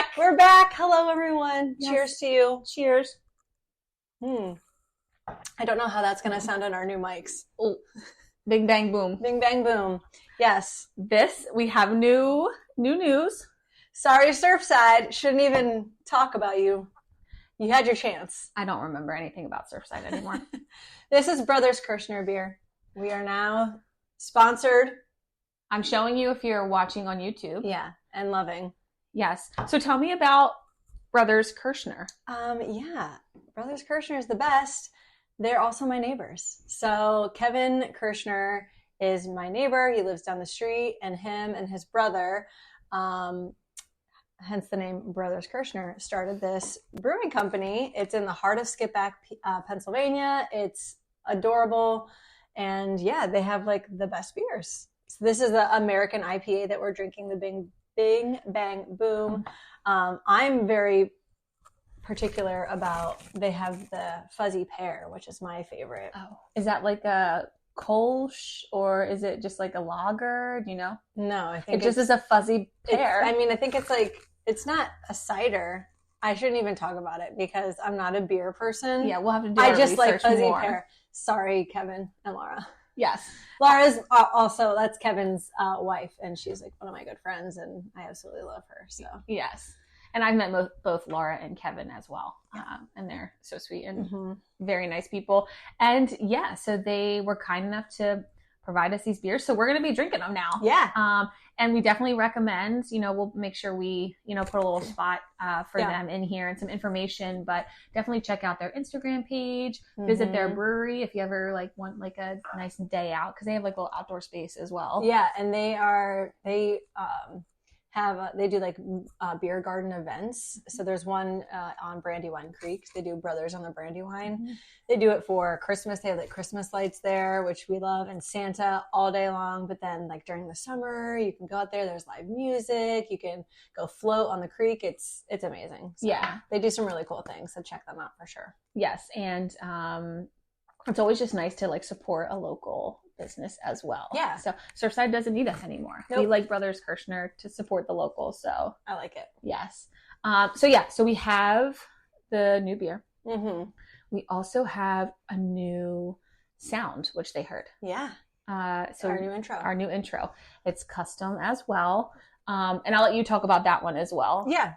back. We're back. Hello, everyone. Yes. Cheers to you. Cheers. I don't know how that's going to sound on our new mics. Ooh. Bing, bang, boom. Bing, bang, boom. Yes. We have new news. Sorry, Surfside. Shouldn't even talk about you. You had your chance. I don't remember anything about Surfside anymore. This is Brothers Kirshner beer. We are now sponsored. I'm showing you if you're watching on YouTube. Yeah, and loving. Yes. So tell me about Brothers Kirshner. Yeah, Brothers Kirshner is the best. They're also my neighbors. So Kevin Kirshner is my neighbor. He lives down the street, and him and his brother, hence the name Brothers Kirshner, started this brewing company. It's in the heart of Skipback, Pennsylvania. It's adorable. And yeah, they have like the best beers. So this is the American IPA that we're drinking, the Bing Bang Boom. I'm very particular about, they have the fuzzy pear, which is my favorite. Oh, is that like a Kolsch or is it just like a lager? Do you know? No, I think it just is a fuzzy pear. I mean, I think it's like, it's not a cider. I shouldn't even talk about it because I'm not a beer person. Yeah, we'll have to do I just like fuzzy more. pear. Sorry, Kevin and Laura. Yes. Laura's also, that's Kevin's wife, and she's like one of my good friends, and I absolutely love her. So yes. And I've met both Laura and Kevin as well. And they're so sweet and very nice people. And yeah, so they were kind enough to provide us these beers. So we're going to be drinking them now. Yeah. And we definitely recommend, we'll make sure we, put a little spot for them in here and some information, but definitely check out their Instagram page, visit their brewery if you ever like want like a nice day out, because they have like a little outdoor space as well. Yeah. And they do like beer garden events. So there's one on Brandywine Creek. They do Brothers on the Brandywine. They do it for Christmas. They have like Christmas lights there, which we love, and Santa all day long. But then like during the summer, you can go out there. There's live music. You can go float on the creek. It's amazing. So yeah. They do some really cool things. So check them out for sure. Yes. And it's always just nice to like support a local business as well. Yeah. So Surfside doesn't need us anymore. Nope. We like Brothers Kirshner to support the locals. So I like it. Yes. So we have the new beer. We also have a new sound, which they heard. Yeah. So our new intro. It's custom as well. And I'll let you talk about that one as well. Yeah.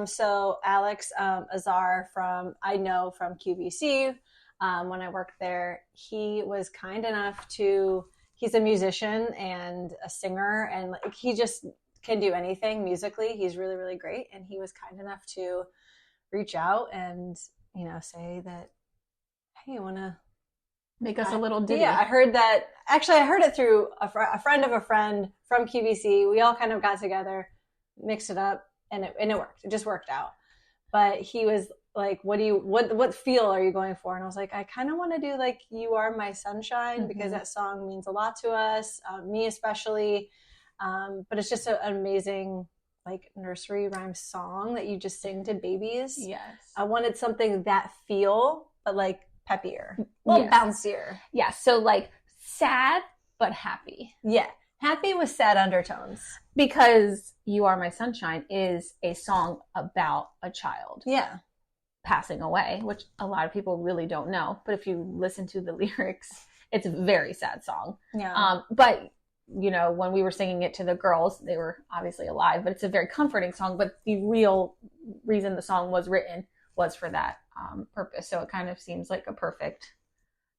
So Alex Azar I know from QVC. When I worked there, he was kind enough he's a musician and a singer, and like, he just can do anything musically. He's really, really great. And he was kind enough to reach out and, say that, hey, you want to make us a little ditty? Yeah, I heard that. Actually, I heard it through a friend of a friend from QVC. We all kind of got together, mixed it up, and it worked. It just worked out. But he was like, what feel are you going for? And I was like, I kind of want to do like You Are My Sunshine, because that song means a lot to us, me especially. But it's just an amazing like nursery rhyme song that you just sing to babies. Yes. I wanted something that feel, but like peppier, a little bouncier. Yeah. So like sad, but happy. Yeah. Happy with sad undertones. Because You Are My Sunshine is a song about a child. Yeah. Passing away, which a lot of people really don't know. But if you listen to the lyrics, it's a very sad song. Yeah. But, when we were singing it to the girls, they were obviously alive, but it's a very comforting song. But the real reason the song was written was for that purpose. So it kind of seems like a perfect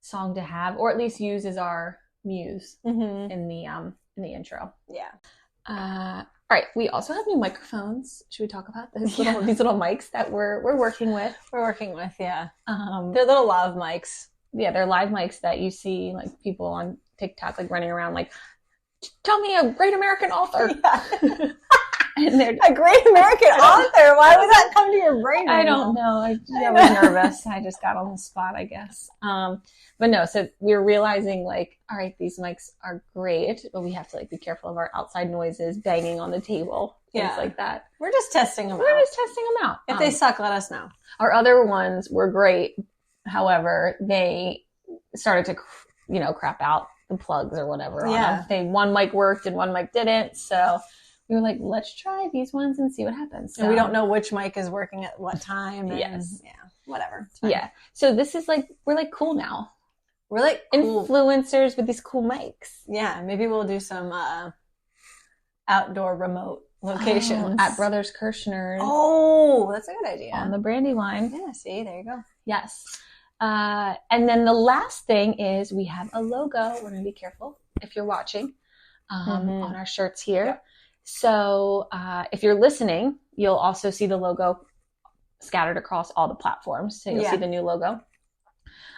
song to have, or at least use as our muse in the intro. Yeah. All right. We also have new microphones. Should we talk about these little mics that we're working with? Yeah. They're little lav mics. Yeah, they're live mics that you see like people on TikTok like running around like, tell me a great American author. Yeah. And they're a great American author. Why would that come to your brain? I don't know. I was nervous. I just got on the spot, I guess. But no, so we were realizing like, all right, these mics are great, but we have to like be careful of our outside noises, banging on the table, things like that. We're just testing them out. If they suck, let us know. Our other ones were great. However, they started to, crap out the plugs or whatever. Yeah. One mic worked and one mic didn't. So we were like, let's try these ones and see what happens. So, and we don't know which mic is working at what time. And yes. Yeah. Whatever. Yeah. So this is like, we're like cool now. We're like cool influencers with these cool mics. Yeah. Maybe we'll do some outdoor remote locations. At Brothers Kirshner's. Oh, that's a good idea. On the Brandywine. Yeah, see, there you go. Yes. And then the last thing is we have a logo. We're going to be careful if you're watching on our shirts here. Yep. So if you're listening, you'll also see the logo scattered across all the platforms. So you'll see the new logo.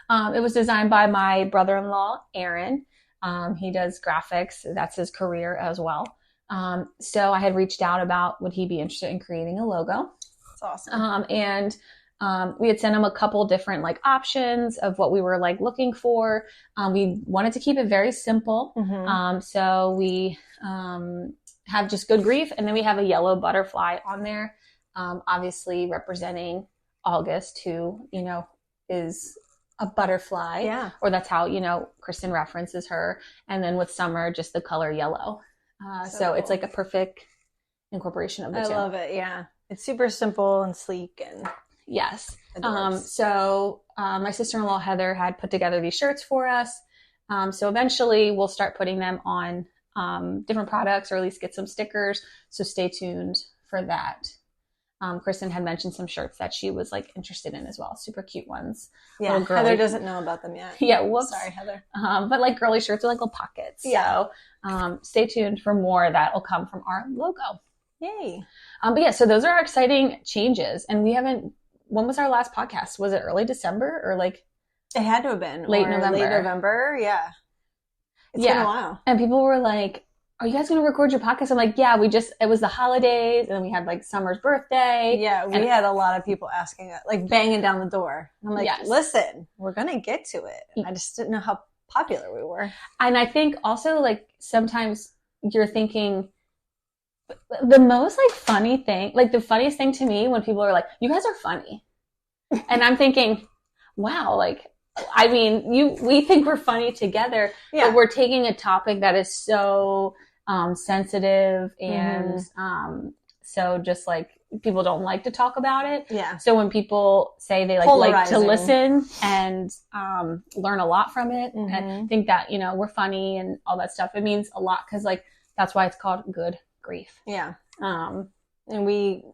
It was designed by my brother-in-law, Aaron. He does graphics. That's his career as well. So I had reached out about would he be interested in creating a logo. That's awesome. And we had sent him a couple different like options of what we were like looking for. We wanted to keep it very simple. So we have just good grief. And then we have a yellow butterfly on there, obviously representing August, who, you know, is a butterfly. Yeah. Or that's how, you know, Kristen references her. And then with Summer, just the color yellow. So cool. It's like a perfect incorporation of the two. I love it. Yeah. It's super simple and sleek and yes. So my sister-in-law Heather had put together these shirts for us. So eventually we'll start putting them on different products, or at least get some stickers. So stay tuned for that. Kristen had mentioned some shirts that she was like interested in as well. Super cute ones. Yeah. Heather doesn't know about them yet. Yeah. Whoops. Sorry, Heather. But like girly shirts with like little pockets. Yeah. So stay tuned for more that will come from our logo. Yay. But yeah, so those are our exciting changes. And we haven't, when was our last podcast? Was it early December or like? It had to have been. Late November. Late November. Yeah. It's been a while. And people were like, are you guys going to record your podcast? I'm like, yeah, it was the holidays, and then we had like Summer's birthday. Yeah, we had a lot of people asking, like banging down the door. I'm like, listen, we're going to get to it. I just didn't know how popular we were. And I think also like sometimes you're thinking the most like funny thing, like the funniest thing to me when people are like, you guys are funny. And I'm thinking, wow, like, I mean, we think we're funny together, but we're taking a topic that is so sensitive and so just like people don't like to talk about it. Yeah. So when people say they like to listen and learn a lot from it and think that, you know, we're funny and all that stuff, it means a lot because like that's why it's called Good Grief. Yeah. And we,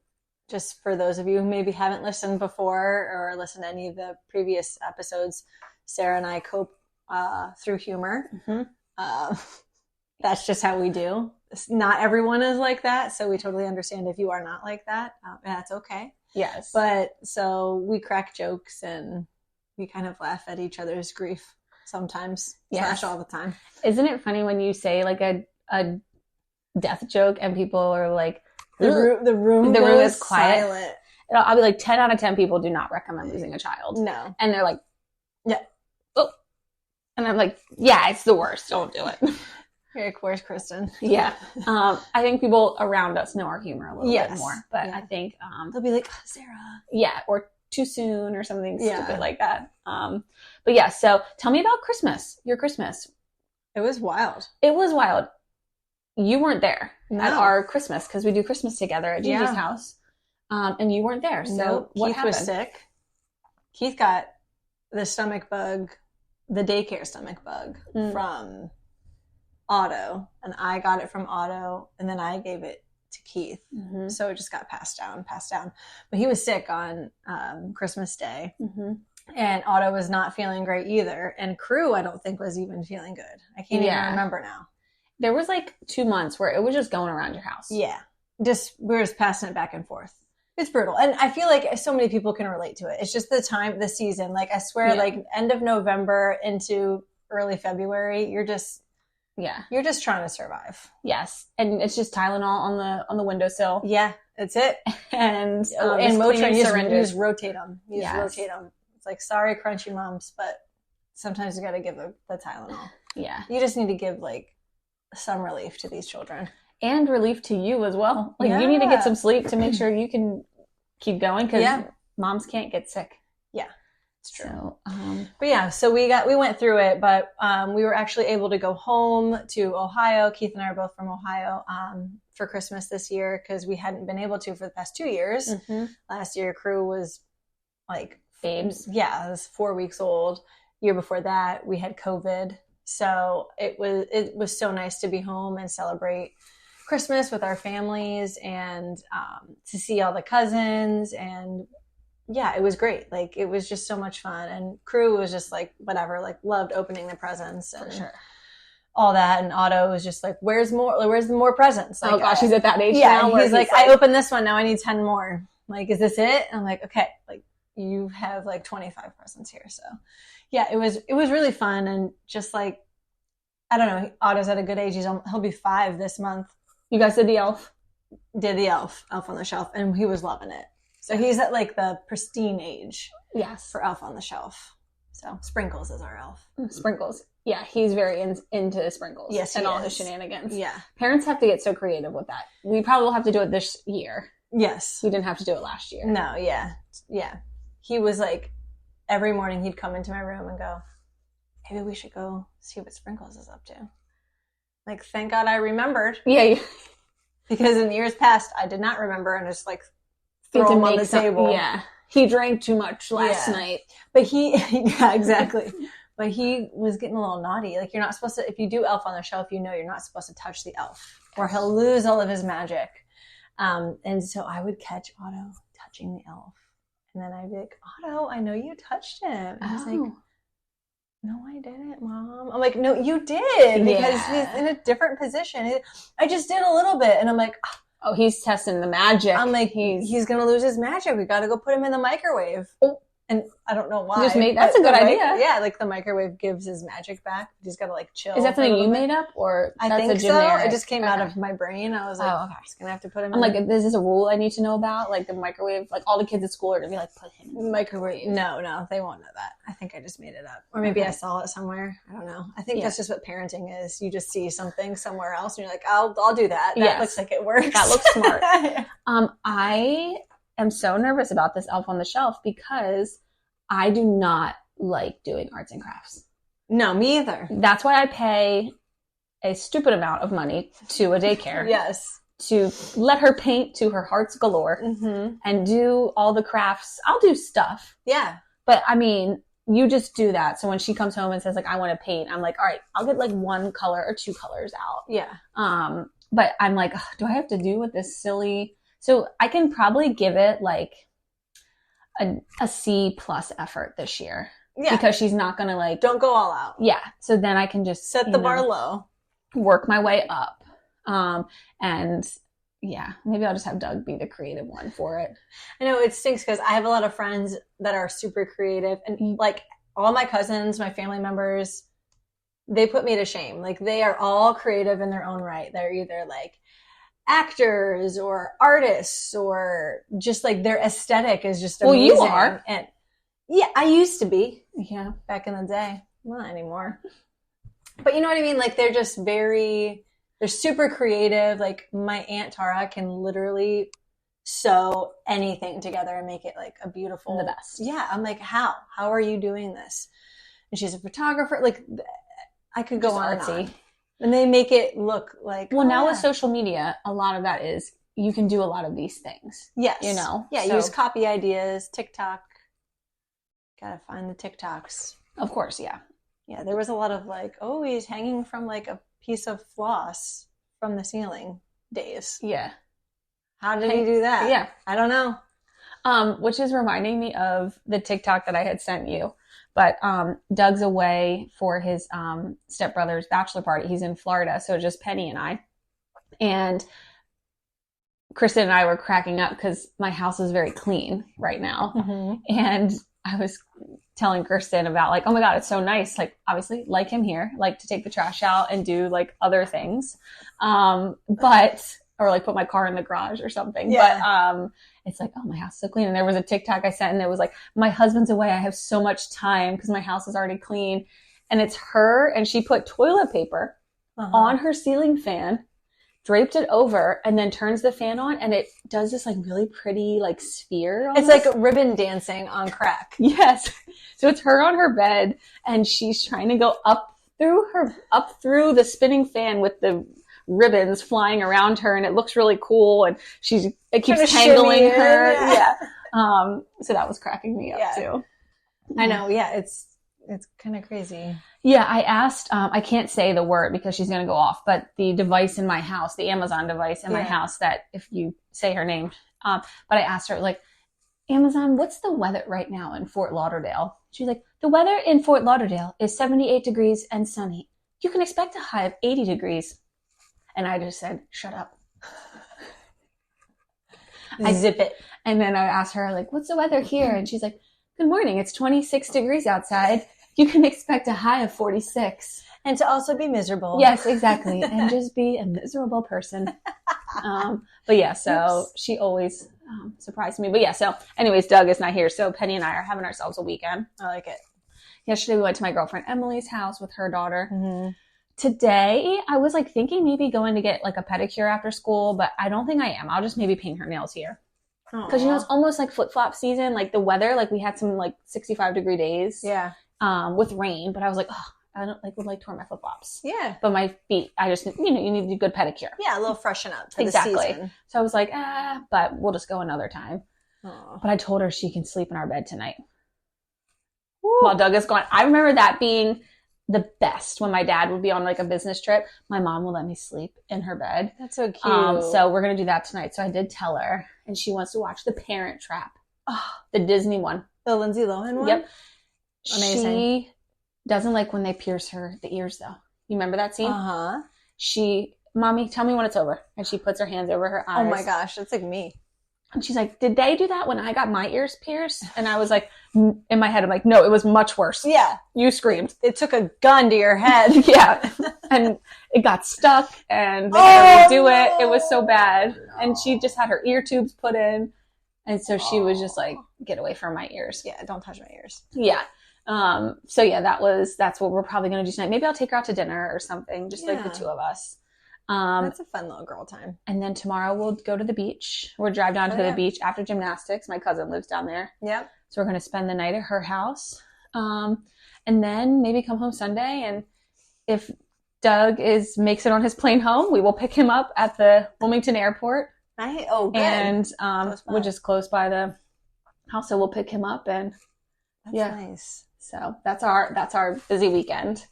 just for those of you who maybe haven't listened before or listened to any of the previous episodes, Sarah and I cope through humor. That's just how we do. Not everyone is like that, so we totally understand if you are not like that. That's okay. Yes. But so we crack jokes and we kind of laugh at each other's grief sometimes. Yes. All the time. Isn't it funny when you say like a death joke and people are like, the room is quiet. Silent. I'll be like 10 out of 10 people do not recommend losing a child. No. And they're like, yeah. Oh. And I'm like, yeah, it's the worst. Don't do it. You're like, where's Kristen? Yeah. I think people around us know our humor a little bit more. But I think they'll be like, oh, Sarah. Yeah. Or too soon or something stupid like that. But yeah, so tell me about Christmas. Your Christmas. It was wild. It was wild. You weren't there at our Christmas because we do Christmas together at Gigi's house. And you weren't there. So what Keith happened? was sick. Keith got the stomach bug, the daycare stomach bug from Otto. And I got it from Otto. And then I gave it to Keith. So it just got passed down. But he was sick on Christmas Day. And Otto was not feeling great either. And Crew, I don't think, was even feeling good. I can't even remember now. There was like 2 months where it was just going around your house. Yeah. We're just passing it back and forth. It's brutal. And I feel like so many people can relate to it. It's just the season. Like I swear, like end of November into early February, you're just trying to survive. Yes. And it's just Tylenol on the windowsill. Yeah, that's it. And Motrin, you just rotate them. Rotate them. It's like, sorry, crunchy moms, but sometimes you got to give the Tylenol. Yeah. You just need to give like some relief to these children. And relief to you as well. Like you need to get some sleep to make sure you can keep going because moms can't get sick. Yeah, it's true. So, but yeah, so we went through it, but we were actually able to go home to Ohio. Keith and I are both from Ohio for Christmas this year because we hadn't been able to for the past 2 years. Mm-hmm. Last year, Crew was like Babes. Yeah, it was 4 weeks old. Year before that, we had COVID. So it was so nice to be home and celebrate Christmas with our families and to see all the cousins. And yeah, it was great. Like, it was just so much fun. And Crew was just like, whatever, like loved opening the presents and For sure. all that. And Otto was just like, where's the more presents? Like, Oh gosh, he's at that age yeah, now. He's like, I opened this one. Now I need 10 more. Like, is this it? And I'm like, okay, like you have like 25 presents here. So yeah, it was really fun. And just like, I don't know, Otto's at a good age. He'll be 5 this month. You guys did the elf? Did the elf on the Shelf, and he was loving it. So he's at like the pristine age. Yes. For Elf on the Shelf. So Sprinkles is our elf. Sprinkles. Yeah, he's very into Sprinkles. Yes, and all his shenanigans. Yeah. Parents have to get so creative with that. We probably will have to do it this year. Yes. We didn't have to do it last year. No, yeah. Yeah. He was like, every morning he'd come into my room and go, maybe we should go see what Sprinkles is up to. Like, thank God I remembered. Yeah. Because in years past, I did not remember and just like throw him on the table. Yeah. He drank too much last night. But yeah, exactly. But he was getting a little naughty. Like, you're not supposed to, if you do Elf on the Shelf, you're not supposed to touch the elf or he'll lose all of his magic. And so I would catch Otto touching the elf. And then I'd be like, Otto, I know you touched him. And he's like, no, I didn't, Mom. I'm like, no, you did, because he's in a different position. I just did a little bit. And I'm like, oh, he's testing the magic. I'm like, he's going to lose his magic. We got to go put him in the microwave. Oh. And I don't know why. That's a good idea. Yeah, like the microwave gives his magic back. He's got to like chill. Is that something you made up, or I think so? It just came out of my brain. I was like, I'm just gonna have to put him. I'm like, is this a rule I need to know about? Like the microwave, like all the kids at school are gonna be like, put him in the microwave. No, they won't know that. I think I just made it up, or maybe I saw it somewhere. I don't know. I think that's just what parenting is. You just see something somewhere else, and you're like, I'll do that. That looks like it works. That looks smart. I am so nervous about this Elf on the Shelf because I do not like doing arts and crafts. No, me either. That's why I pay a stupid amount of money to a daycare. Yes. To let her paint to her heart's galore and do all the crafts. I'll do stuff. Yeah. But I mean, you just do that. So when she comes home and says like, I want to paint, I'm like, all right, I'll get like 1 color or 2 colors out. Yeah. But I'm like, do I have to do with this silly? So I can probably give it like a C+ effort this year. Yeah. Because she's not going to like... Don't go all out. Yeah. So then I can just... Set the bar low. Work my way up. And yeah, maybe I'll just have Doug be the creative one for it. I know it stinks because I have a lot of friends that are super creative. And like all my cousins, my family members, they put me to shame. Like they are all creative in their own right. They're either like actors or artists or just like their aesthetic is just amazing. Well, you are. And yeah, I used to be. Yeah. Back in the day. Well, not anymore. But you know what I mean? Like they're just they're super creative. Like my Aunt Tara can literally sew anything together and make it like a beautiful. The best. Yeah. I'm like, how are you doing this? And she's a photographer. Like I could go just on artsy. and on. And they make it look like... Well, now with social media, a lot of that is, you can do a lot of these things. Yes. You know? Yeah, use copy ideas, TikTok. Gotta find the TikToks. Of course, yeah. Yeah, there was a lot of like, oh, he's hanging from like a piece of floss from the ceiling days. Yeah. How did he do that? Yeah. I don't know. Which is reminding me of the TikTok that I had sent you. But Doug's away for his stepbrother's bachelor party. He's in Florida, so just Penny and I. And Kristen and I were cracking up because my house is very clean right now. Mm-hmm. And I was telling Kristen about like, oh my God, it's so nice. Like obviously like him here, like to take the trash out and do like other things. Or like put my car in the garage or something. Yeah. But it's like, oh, my house is so clean. And there was a TikTok I sent and it was like, my husband's away. I have so much time because my house is already clean. And it's her, and she put toilet paper on her ceiling fan, draped it over, and then turns the fan on, and it does this like really pretty like sphere. Almost. It's like ribbon dancing on crack. Yes. So it's her on her bed, and she's trying to go up through the spinning fan with ribbons flying around her, and it looks really cool, and it keeps Kinda tangling shimmy her. in, Yeah. So that was cracking me up too. I know. Yeah. It's kind of crazy. Yeah. I asked, I can't say the word because she's going to go off, but the device in my house, the Amazon device in my house that if you say her name, but I asked her like, Amazon, what's the weather right now in Fort Lauderdale? She's like, the weather in Fort Lauderdale is 78 degrees and sunny. You can expect a high of 80 degrees. And I just said, shut up. Zip it. And then I asked her, like, what's the weather here? And she's like, good morning. It's 26 degrees outside. You can expect a high of 46. And to also be miserable. Yes, exactly. And just be a miserable person. But yeah, so she always surprised me. But yeah, so anyways, Doug is not here. So Penny and I are having ourselves a weekend. I like it. Yesterday we went to my girlfriend Emily's house with her daughter. Mm-hmm. Today I was like thinking maybe going to get like a pedicure after school, but I don't think I am. I'll just maybe paint her nails here. Because you know, it's almost like flip-flop season. Like the weather, like we had some like 65-degree days. Yeah. With rain, but I was like, oh, I don't would like to wear my flip-flops. Yeah. But my feet, I just, you need a good pedicure. Yeah, a little freshen up for the season. So I was like, but we'll just go another time. Aww. But I told her she can sleep in our bed tonight. Woo. While Doug is gone. I remember that being the best when my dad would be on like a business trip. My mom would let me sleep in her bed. That's so cute. So we're going to do that tonight. So I did tell her, and she wants to watch The Parent Trap. The Disney one. The Lindsay Lohan one? Yep. Amazing. She doesn't like when they pierce the ears, though. You remember that scene? Uh-huh. Mommy, tell me when it's over. And she puts her hands over her eyes. Oh my gosh, that's like me. And she's like, did they do that when I got my ears pierced? And I was like, in my head, I'm like, no, it was much worse. Yeah. You screamed. It took a gun to your head. Yeah. And it got stuck and they had to redo it. It was so bad. And she just had her ear tubes put in. And so she was just like, get away from my ears. Yeah, don't touch my ears. Yeah. So yeah, that's what we're probably going to do tonight. Maybe I'll take her out to dinner or something, just like the two of us. That's a fun little girl time. And then tomorrow we'll go to the beach. We'll drive down to the beach after gymnastics. My cousin lives down there. Yep. So we're going to spend the night at her house. And then maybe come home Sunday. And if Doug makes it on his plane home, we will pick him up at the Wilmington airport. Good. And we're just close by the house. So we'll pick him up and that's nice. So that's our busy weekend.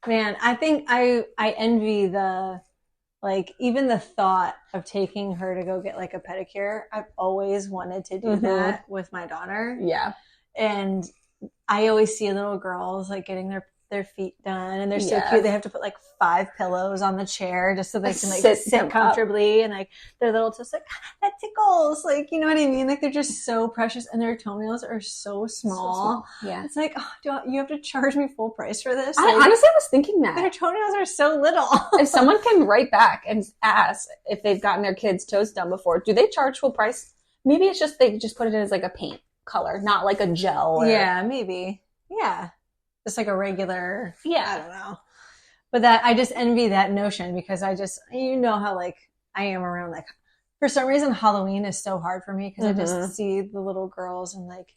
Man, I think I envy even the thought of taking her to go get like a pedicure. I've always wanted to do that with my daughter. Yeah. And I always see little girls like getting their feet done, and they're so cute. They have to put like 5 pillows on the chair just so they can like sit comfortably up. And like their little toes like that tickles, like, you know what I mean? Like they're just so precious, and their toenails are so small. Yeah, it's like, do you have to charge me full price for this? I honestly was thinking that their toenails are so little. If someone can write back and ask if they've gotten their kids' toes done before, do they charge full price? Maybe it's just they just put it in as like a paint color, not like a gel. Yeah, maybe. Yeah. Just like a regular, I don't know. But that, I just envy that notion because you know how like I am around, like for some reason Halloween is so hard for me because I just see the little girls and like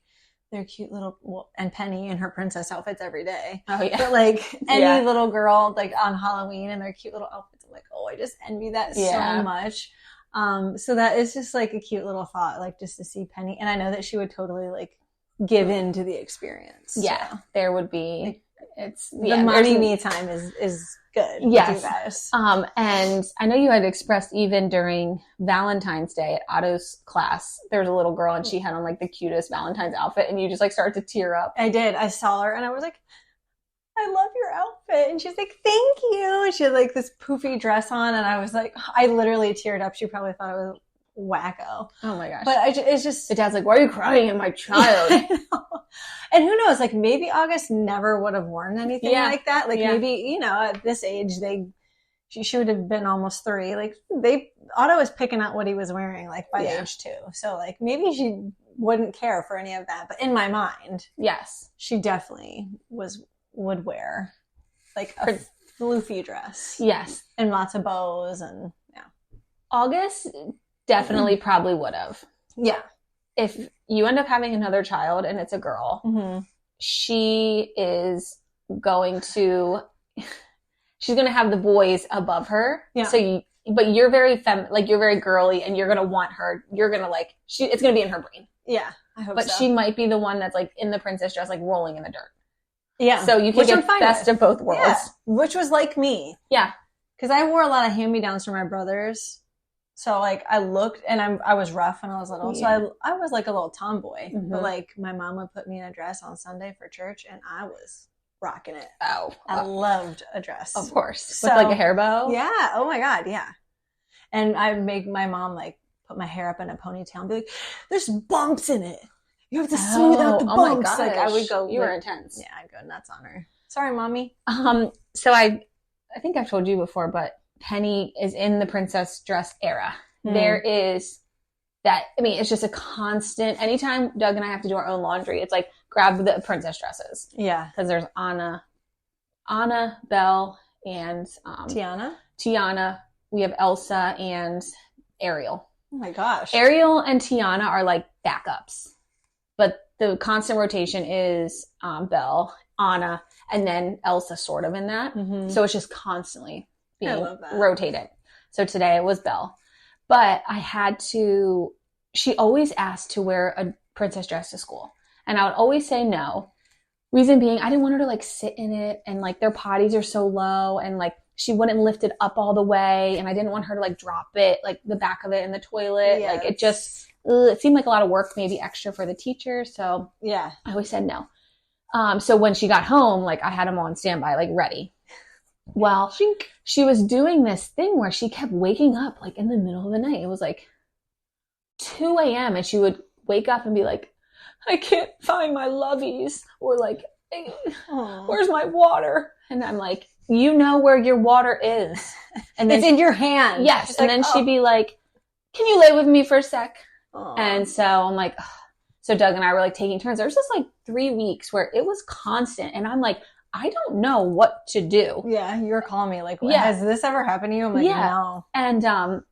their cute little, and Penny in her princess outfits every day. Oh yeah. But like any little girl like on Halloween and their cute little outfits, I'm like, oh, I just envy that so much. So that is just like a cute little thought, like just to see Penny. And I know that she would totally like give in to the experience. Yeah, so there would be. The mommy me time is good. Yes. With you guys. And I know you had expressed even during Valentine's Day at Otto's class, there was a little girl and she had on like the cutest Valentine's outfit, and you just like started to tear up. I did. I saw her and I was like, I love your outfit. And she's like, thank you. And she had like this poofy dress on, and I was like, I literally teared up. She probably thought I was wacko. Oh my gosh. But it's just, the dad's like, why are you crying at my child? And who knows, like maybe August never would have worn anything like that. Like maybe, you know, at this age, she would have been almost 3. Like Otto was picking out what he was wearing like by age 2. So like maybe she wouldn't care for any of that. But in my mind, yes, she definitely would wear like a floofy dress. Yes. And lots of bows and August definitely probably would have. Yeah. If you end up having another child and it's a girl, she is going to she's going to have the boys above her. Yeah. So but you're very you're very girly, and you're going to want her. You're going to it's going to be in her brain. Yeah, I hope so. But she might be the one that's like in the princess dress, like rolling in the dirt. Yeah. So you can get best of both worlds. Yeah. Which was like me. Yeah. Because I wore a lot of hand-me-downs for my brothers. So, like, I looked, and I was rough when I was little. Yeah. So I was like a little tomboy. Mm-hmm. But, like, my mom would put me in a dress on Sunday for church, and I was rocking it. Oh. I loved a dress. Of course. So, with, like, a hair bow? Yeah. Oh, my God. Yeah. And I'd make my mom, like, put my hair up in a ponytail and be like, there's bumps in it. You have to smooth out the bumps. Oh my gosh. Like, I would go. You were intense. Yeah, I'd go nuts on her. Sorry, Mommy. So I think I've told you before, but Penny is in the princess dress era. There is that, I mean, it's just a constant, anytime Doug and I have to do our own laundry, it's like, grab the princess dresses. Yeah. Because there's Anna, Belle, and Tiana. We have Elsa and Ariel. Oh my gosh. Ariel and Tiana are like backups. But the constant rotation is Belle, Anna, and then Elsa sort of in that. Mm-hmm. So it's just constantly being rotated. So today it was Belle. But she always asked to wear a princess dress to school. And I would always say no. Reason being, I didn't want her to like sit in it, and like their potties are so low, and like she wouldn't lift it up all the way. And I didn't want her to like drop it, like the back of it in the toilet. Yes. Like it seemed like a lot of work, maybe extra for the teacher. So yeah, I always said no. So when she got home, like I had them on standby, like ready. Well, she was doing this thing where she kept waking up like in the middle of the night. It was like 2 a.m. and she would wake up and be like, I can't find my loveys, or like, hey, where's my water? And I'm like, you know where your water is. And then it's in your hand. Yes. She's and like, then she'd be like, can you lay with me for a sec? And so I'm like, ugh. So Doug and I were like taking turns. There was just like 3 weeks where it was constant. And I'm like, I don't know what to do. Yeah. You were calling me like, has this ever happened to you? I'm like, no. And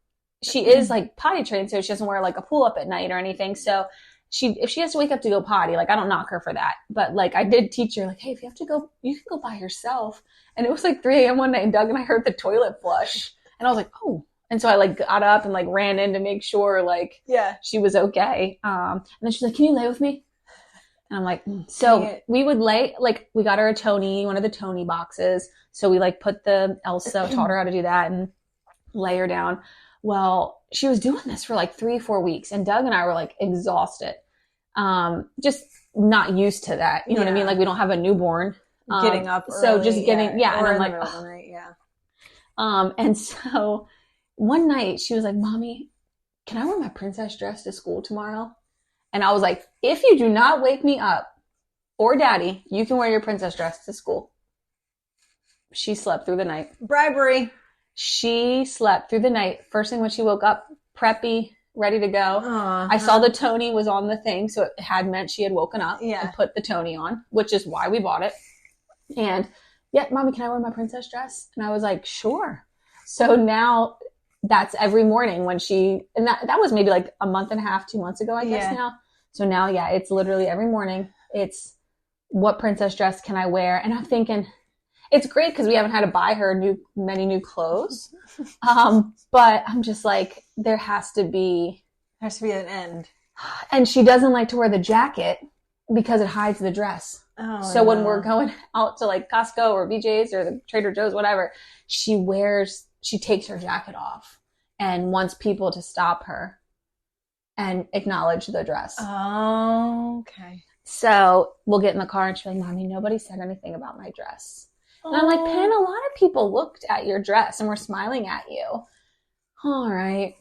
she is like potty trained, so she doesn't wear like a pull up at night or anything. So if she has to wake up to go potty, like I don't knock her for that. But like I did teach her like, hey, if you have to go, you can go by yourself. And it was like 3 a.m. one night, and Doug and I heard the toilet flush. And I was like, oh. And so I like got up and like ran in to make sure like she was okay. And then she's like, can you lay with me? And I'm like, so we would lay, like we got her a Tony, one of the Tony boxes. So we like put Elsa, taught her how to do that and lay her down. Well, she was doing this for like 3-4 weeks, and Doug and I were like exhausted. Just not used to that. You know what I mean? Like we don't have a newborn. Getting up early, so just getting, and I'm like, night, and so one night she was like, Mommy, can I wear my princess dress to school tomorrow? And I was like, if you do not wake me up, or Daddy, you can wear your princess dress to school. She slept through the night. Bribery. She slept through the night. First thing when she woke up, preppy, ready to go. I saw the Tony was on the thing, so it had meant she had woken up and put the Tony on, which is why we bought it. And Mommy, can I wear my princess dress? And I was like, sure. So now that's every morning when and that was maybe like a month and a half, 2 months ago, I guess now. So now, it's literally every morning. It's what princess dress can I wear? And I'm thinking, it's great because we haven't had to buy her many new clothes. But I'm just like, there has to be an end. And she doesn't like to wear the jacket because it hides the dress. So when we're going out to like Costco or BJ's or the Trader Joe's, whatever, she takes her jacket off and wants people to stop her and acknowledge the dress. Oh, okay. So we'll get in the car and she's like, Mommy, nobody said anything about my dress. And I'm like, Pen, a lot of people looked at your dress and were smiling at you. All right.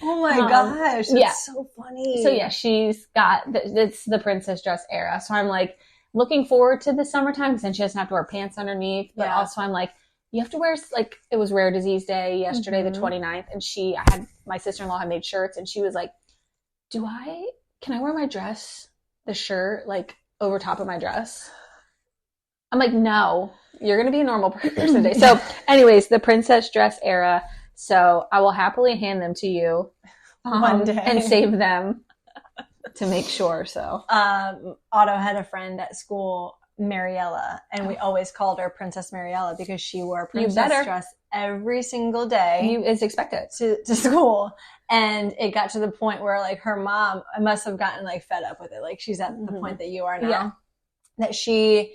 Oh my gosh. That's so funny. So it's the princess dress era. So I'm like looking forward to the summertime because then she doesn't have to wear pants underneath. But also I'm like, you have to wear, like, it was Rare Disease Day yesterday, the 29th. And my sister-in-law had made shirts and she was like, can I wear my dress, the shirt, like over top of my dress? I'm like, no, you're going to be a normal person today. So anyways, the princess dress era. So I will happily hand them to you one day and save them to make sure. So Otto had a friend at school Mariella, and we always called her Princess Mariella because she wore a You princess better. dress every single day It's expected. to school. And it got to the point where like her mom, I must have gotten like fed up with it. Like she's at the point that you are now, that she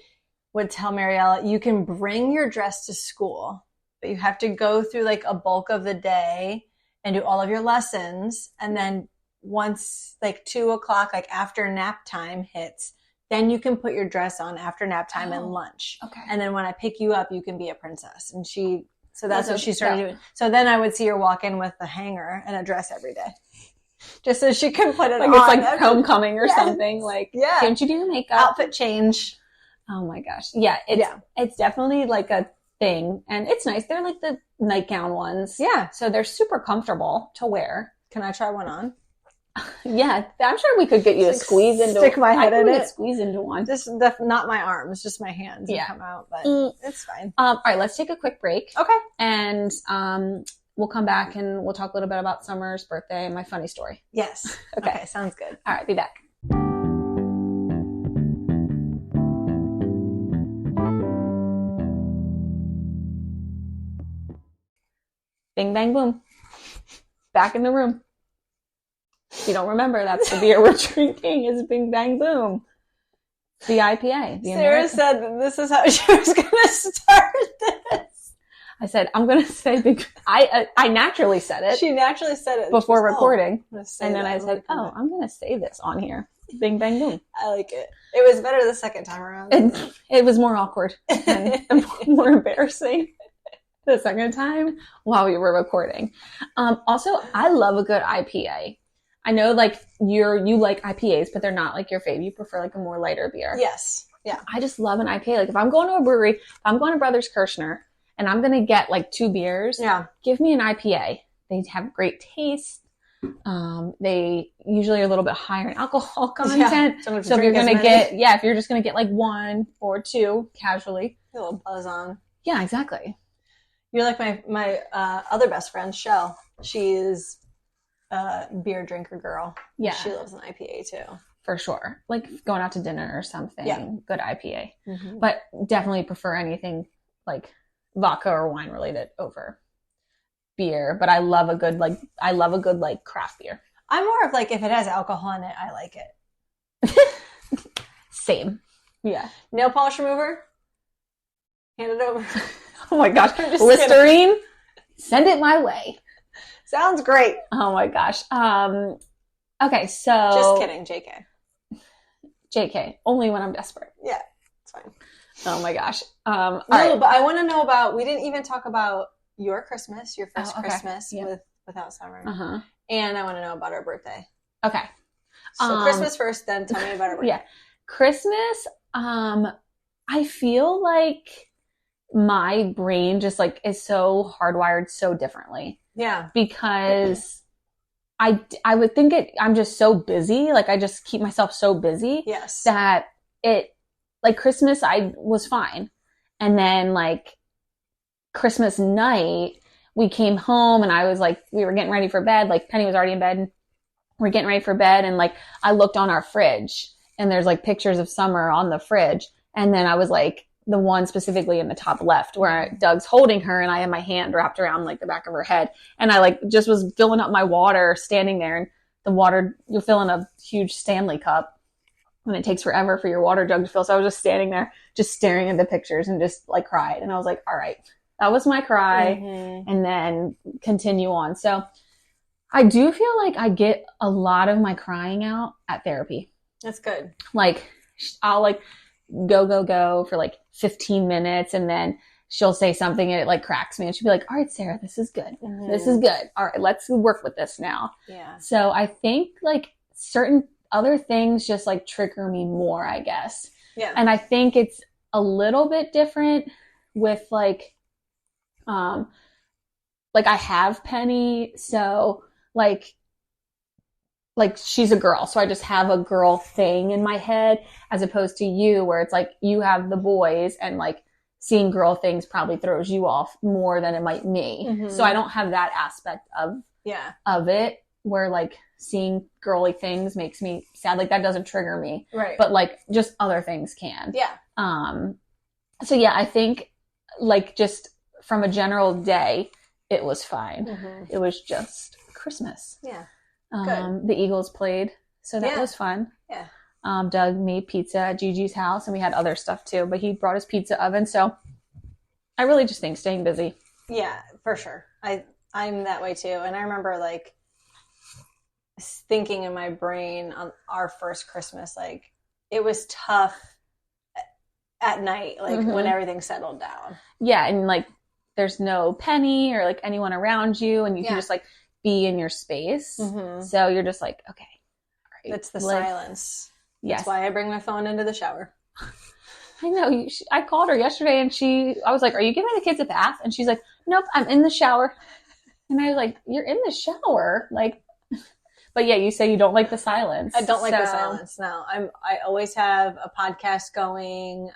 would tell Mariella, you can bring your dress to school, but you have to go through like a bulk of the day and do all of your lessons. And then once like 2:00, like after nap time hits, then you can put your dress on after nap time and lunch. Okay. And then when I pick you up, you can be a princess. And so that's what she started doing. So then I would see her walk in with a hanger and a dress every day. Just so she could put it on. It's like homecoming or something. Like, yeah. Didn't you do your makeup? Outfit change. Oh my gosh. Yeah. It's definitely like a thing. And it's nice. They're like the nightgown ones. Yeah. So they're super comfortable to wear. Can I try one on? Yeah. I'm sure we could get you to squeeze into stick my head in it. Squeeze into one. Just not my arms, just my hands come out, but it's fine. All right. Let's take a quick break. Okay. And, we'll come back and we'll talk a little bit about Summer's birthday and my funny story. Yes. Okay. Sounds good. All right. Be back. Bing, bang, boom. Back in the room. If you don't remember, that's the beer we're drinking is Bing, bang, boom. The IPA. Sarah said that this is how she was going to start this. I said, I'm going to say big. I naturally said it. She naturally said it. Before recording. And then I said, I'm going to say this on here. Bing, bang, boom. I like it. It was better the second time around. It was more awkward and more embarrassing the second time while we were recording. Also, I love a good IPA. I know like you like IPAs, but they're not like your fave. You prefer like a more lighter beer. Yes. Yeah. I just love an IPA. Like if I'm going to a brewery, if I'm going to Brothers Kirshner and I'm going to get like 2 beers, give me an IPA. They have great taste. They usually are a little bit higher in alcohol content. So if you're going to if you're just going to get like 1 or 2 casually. A little buzz on. Yeah, exactly. You're like my other best friend, Shell. She is a beer drinker girl. Yeah. She loves an IPA too. For sure. Like going out to dinner or something. Yeah. Good IPA. Mm-hmm. But definitely prefer anything like vodka or wine related over beer. But I love a good craft beer. I'm more of like if it has alcohol in it, I like it. Same. Yeah. Nail polish remover? Hand it over. Oh my gosh. Listerine? Send it my way. Sounds great. Oh my gosh. Okay, so just kidding, JK. Only when I'm desperate. Yeah, it's fine. Oh my gosh. All right. But I want to know about. We didn't even talk about your Christmas, your first Christmas without Summer, and I want to know about our birthday. Okay. So Christmas first, then tell me about our birthday. Yeah, Christmas. I feel like my brain just like is so hardwired so differently. Yeah. Because I would think I'm just so busy. Like I just keep myself so busy. Yes. That like Christmas, I was fine. And then like Christmas night, we came home and I was like, we were getting ready for bed. Like Penny was already in bed. We're getting ready for bed. And like, I looked on our fridge and there's like pictures of Summer on the fridge. And then I was like, the one specifically in the top left where Doug's holding her and I had my hand wrapped around like the back of her head. And I like just was filling up my water standing there, and the water, you're filling a huge Stanley cup and it takes forever for your water jug to fill. So I was just standing there, just staring at the pictures and just like cried. And I was like, all right, that was my cry, and then continue on. So I do feel like I get a lot of my crying out at therapy. That's good. Like I'll like go for like 15 minutes and then she'll say something and it like cracks me and she'll be like, all right, Sarah, this is good. This is good. All right, let's work with this now. Yeah. So I think like certain other things just like trigger me more, I guess. Yeah. And I think it's a little bit different with like I have Penny. So like she's a girl. So I just have a girl thing in my head as opposed to you where it's like you have the boys and like seeing girl things probably throws you off more than it might me. So I don't have that aspect of it where like seeing girly things makes me sad. Like that doesn't trigger me. Right. But like just other things can. Yeah. So yeah, I think like just from a general day, it was fine. Mm-hmm. It was just Christmas. Yeah. The Eagles played, so that was fun. Yeah. Doug made pizza at Gigi's house, and we had other stuff too, but he brought his pizza oven. So I really just think staying busy. Yeah, for sure. I'm that way too. And I remember like thinking in my brain on our first Christmas, like it was tough at night, like when everything settled down. Yeah, and like there's no Penny or like anyone around you, and you can just like be in your space. So you're just like, okay. All right, it's the silence. Yes. That's why I bring my phone into the shower. I know. I called her yesterday and I was like, are you giving the kids a bath? And she's like, nope, I'm in the shower. And I was like, you're in the shower? Like, but yeah, you say you don't like the silence. I don't like the silence. No, I always have a podcast going,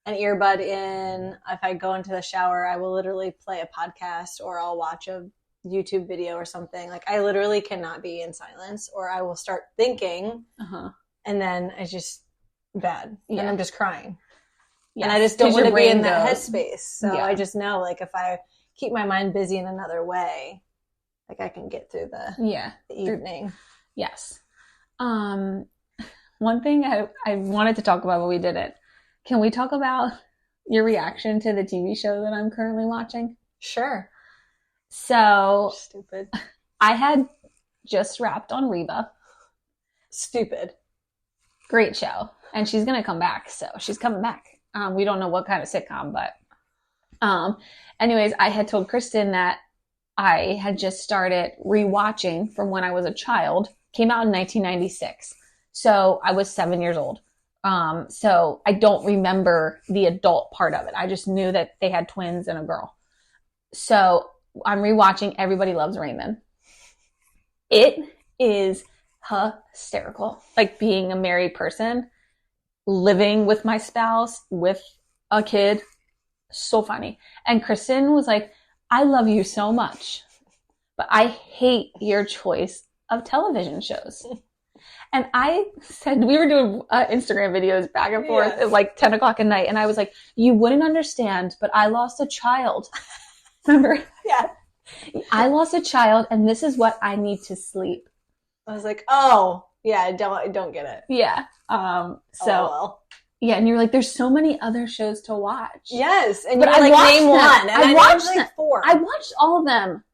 an earbud in. If I go into the shower, I will literally play a podcast or I'll watch a YouTube video or something. Like I literally cannot be in silence, or I will start thinking, and then it's just bad, and I'm just crying, and I just don't want to be in that headspace. So I just know, like, if I keep my mind busy in another way, like I can get through the evening. Yes. One thing I wanted to talk about, but we didn't. Can we talk about your reaction to the TV show that I'm currently watching? Sure. So stupid. I had just wrapped on Reba. Stupid. Great show. And she's going to come back. So she's coming back. We don't know what kind of sitcom, but anyways, I had told Kristen that I had just started rewatching from when I was a child. Came out in 1996. So I was 7 years old. So I don't remember the adult part of it. I just knew that they had twins and a girl. So I'm rewatching Everybody Loves Raymond. It is hysterical. Like being a married person, living with my spouse, with a kid. So funny. And Kristen was like, I love you so much, but I hate your choice of television shows. And I said, we were doing Instagram videos back and forth at like 10 o'clock at night. And I was like, you wouldn't understand, but I lost a child. Remember? Yeah. I lost a child, and this is what I need to sleep. I was like, oh, yeah, I don't get it. Yeah. Yeah, and you're like, there's so many other shows to watch. Yes, and but you're like, name one. And I watched like 4. I watched all of them.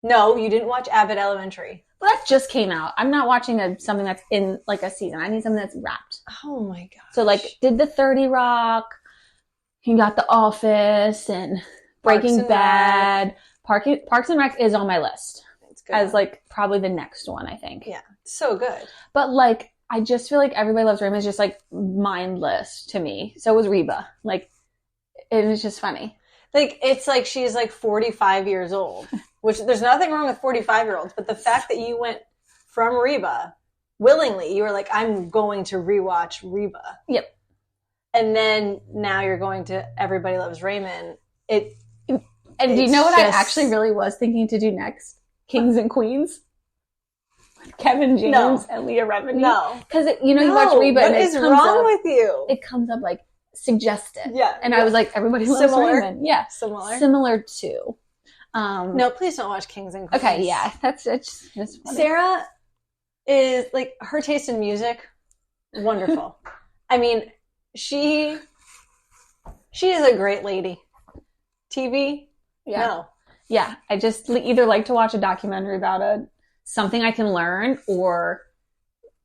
No, you didn't watch Abbott Elementary. Well, that just came out. I'm not watching something that's in like a season. I need something that's wrapped. Oh my god. So like, did the 30 Rock, you got The Office, and Breaking Bad. Parks and Rec is on my list. It's good. As like probably the next one, I think. Yeah, so good. But like, I just feel like Everybody Loves Raymond is just like mindless to me. So was Reba. Like, it was just funny. Like, it's like she's like 45 years old, which there's nothing wrong with 45-year-olds, but the fact that you went from Reba willingly, you were like, I'm going to rewatch Reba. Yep. And then now you're going to Everybody Loves Raymond. And do you know what I actually really was thinking to do next? Kings and Queens? With Kevin James and Leah Remini? No. Because, you watch Reba and what is wrong with you? It comes up like suggested. Yeah. And I was like, Everybody Loves Raymond. Yeah. Similar to. No, please don't watch Kings and Queens. Okay, yeah. It's funny. Sarah is, like, her taste in music, wonderful. I mean, she is a great lady. TV? Yeah. No. Yeah. I just either like to watch a documentary about something I can learn, or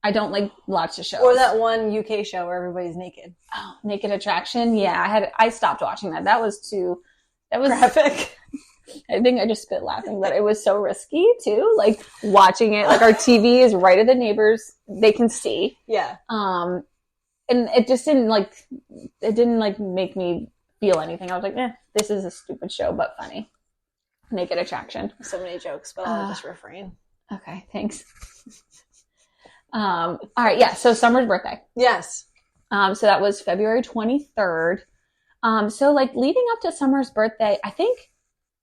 I don't like lots of shows. Or that one UK show where everybody's naked. Oh, Naked Attraction. Yeah. I stopped watching that. That was graphic. I think I just spit laughing, but it was so risky too. Like watching it, like our TV is right at the neighbors. They can see. Yeah. And it just didn't make me feel anything. I was like, this is a stupid show, but funny. Naked Attraction. So many jokes, but I'll just refrain. Okay, thanks. All right, yeah. So Summer's birthday. Yes. So that was February 23rd. So like leading up to Summer's birthday, I think